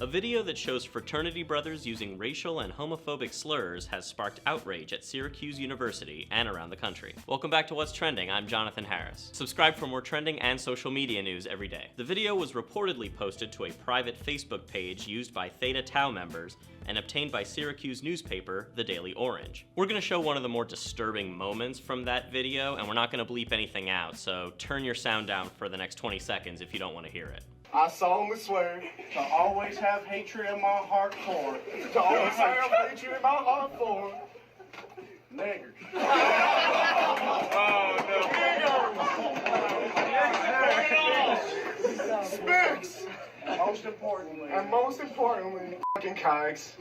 A video that shows fraternity brothers using racial and homophobic slurs has sparked outrage at Syracuse University and around the country. Welcome back to What's Trending, I'm Jonathan Harris. Subscribe for more trending and social media news every day. The video was reportedly posted to a private Facebook page used by Theta Tau members and obtained by Syracuse newspaper, The Daily Orange. We're gonna show one of the more disturbing moments from that video, and we're not gonna bleep anything out, so turn your sound down for the next 20 seconds if you don't want to hear it. I solemnly swear to always have hatred in my heart for, niggers. Spicks! Most importantly, fucking kikes.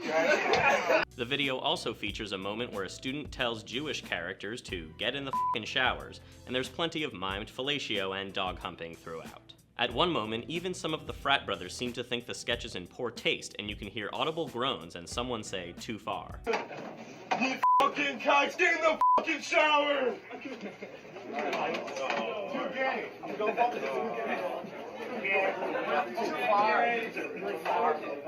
The video also features a moment where a student tells Jewish characters to get in the f***ing showers, and there's plenty of mimed fellatio and dog humping throughout. At one moment, even some of the frat brothers seem to think the sketch is in poor taste, and you can hear audible groans and someone say, "too far." You fucking kikes, get in the fucking shower! Too gay.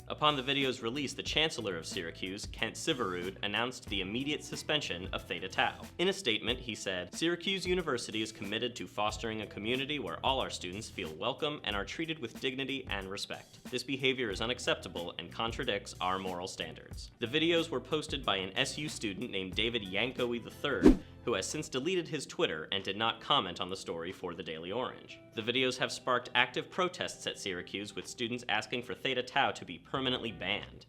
Upon the video's release, the Chancellor of Syracuse, Kent Syverud, announced the immediate suspension of Theta Tau. In a statement, he said, "Syracuse University is committed to fostering a community where all our students feel welcome and are treated with dignity and respect. This behavior is unacceptable and contradicts our moral standards." The videos were posted by an SU student named David Yankoe III, who has since deleted his Twitter and did not comment on the story for the Daily Orange. The videos have sparked active protests at Syracuse, with students asking for Theta Tau to be permanently banned.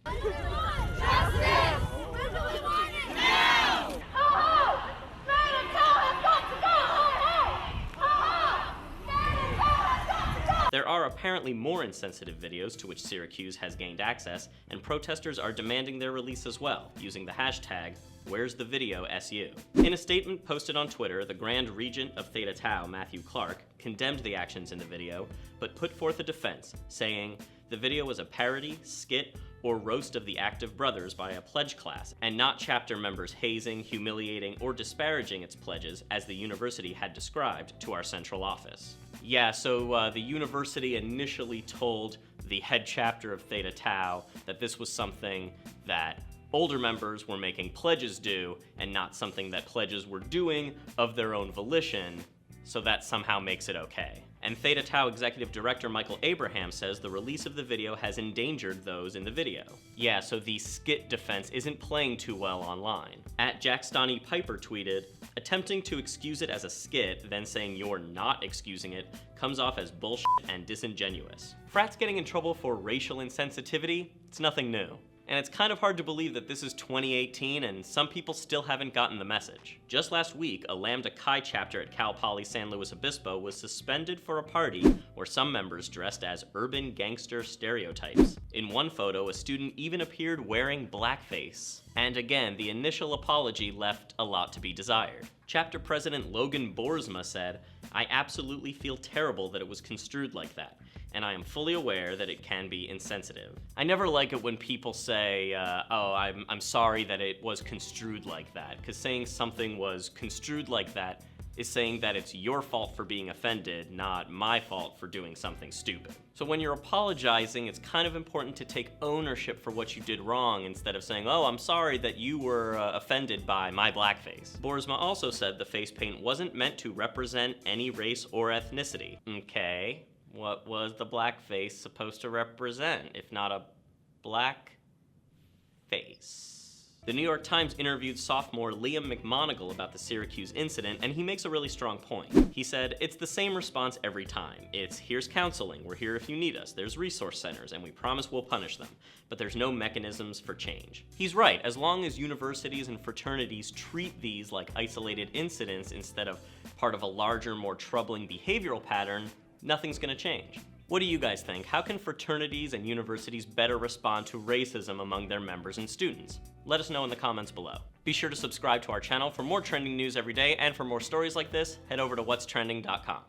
There are apparently more insensitive videos to which Syracuse has gained access, and protesters are demanding their release as well, using the hashtag #Where'sTheVideoSU. In a statement posted on Twitter, the Grand Regent of Theta Tau, Matthew Clark, condemned the actions in the video, but put forth a defense, saying, "The video was a parody, skit, or roast of the active brothers by a pledge class, and not chapter members hazing, humiliating, or disparaging its pledges as the university had described to our central office." Yeah, so the university initially told the head chapter of Theta Tau that this was something that older members were making pledges do, and not something that pledges were doing of their own volition, so that somehow makes it okay. And Theta Tau Executive Director Michael Abraham says the release of the video has endangered those in the video. Yeah, so the skit defense isn't playing too well online. @JackStoney Piper tweeted, "Attempting to excuse it as a skit, then saying you're not excusing it, comes off as bullshit and disingenuous." Frat's getting in trouble for racial insensitivity? It's nothing new. And it's kind of hard to believe that this is 2018 and some people still haven't gotten the message. Just last week, a Lambda Chi chapter at Cal Poly San Luis Obispo was suspended for a party where some members dressed as urban gangster stereotypes. In one photo, a student even appeared wearing blackface. And again, the initial apology left a lot to be desired. Chapter President Logan Boersma said, "I absolutely feel terrible that it was construed like that, and I am fully aware that it can be insensitive." I never like it when people say, oh, I'm sorry that it was construed like that, because saying something was construed like that is saying that it's your fault for being offended, not my fault for doing something stupid. So when you're apologizing, it's kind of important to take ownership for what you did wrong instead of saying, "Oh, I'm sorry that you were offended by my blackface." Boersma also said the face paint wasn't meant to represent any race or ethnicity. Okay, what was the blackface supposed to represent, if not a black face? The New York Times interviewed sophomore Liam McMonigal about the Syracuse incident, and he makes a really strong point. He said, "It's the same response every time. It's, here's counseling, we're here if you need us, there's resource centers, and we promise we'll punish them. But there's no mechanisms for change." He's right, as long as universities and fraternities treat these like isolated incidents instead of part of a larger, more troubling behavioral pattern, nothing's gonna change. What do you guys think? How can fraternities and universities better respond to racism among their members and students? Let us know in the comments below. Be sure to subscribe to our channel for more trending news every day, and for more stories like this, head over to whatstrending.com.